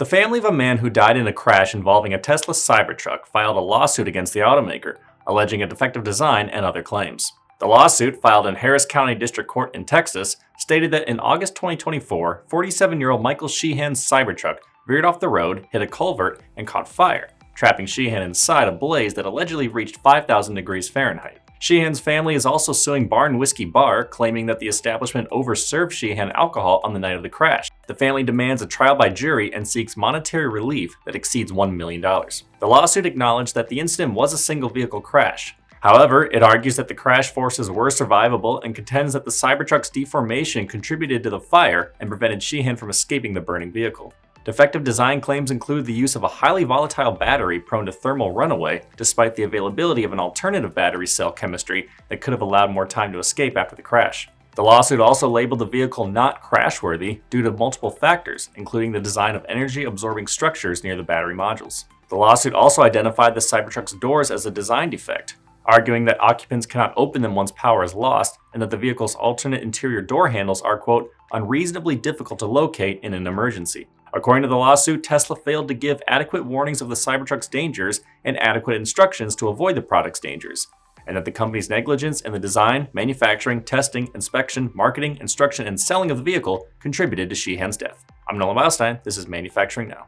The family of a man who died in a crash involving a Tesla Cybertruck filed a lawsuit against the automaker, alleging a defective design and other claims. The lawsuit, filed in Harris County District Court in Texas, stated that in August 2024, 47-year-old Michael Sheehan's Cybertruck veered off the road, hit a culvert, and caught fire, trapping Sheehan inside a blaze that allegedly reached 5,000 degrees Fahrenheit. Sheehan's family is also suing Bar and Whiskey Bar, claiming that the establishment overserved Sheehan alcohol on the night of the crash. The family demands a trial by jury and seeks monetary relief that exceeds $1 million. The lawsuit acknowledged that the incident was a single-vehicle crash. However, it argues that the crash forces were survivable and contends that the Cybertruck's deformation contributed to the fire and prevented Sheehan from escaping the burning vehicle. Defective design claims include the use of a highly volatile battery prone to thermal runaway, despite the availability of an alternative battery cell chemistry that could have allowed more time to escape after the crash. The lawsuit also labeled the vehicle not crashworthy due to multiple factors, including the design of energy-absorbing structures near the battery modules. The lawsuit also identified the Cybertruck's doors as a design defect, arguing that occupants cannot open them once power is lost, and that the vehicle's alternate interior door handles are, quote, unreasonably difficult to locate in an emergency. According to the lawsuit, Tesla failed to give adequate warnings of the Cybertruck's dangers and adequate instructions to avoid the product's dangers, and that the company's negligence in the design, manufacturing, testing, inspection, marketing, instruction, and selling of the vehicle contributed to Sheehan's death. I'm Nolan Wildstein. This is Manufacturing Now.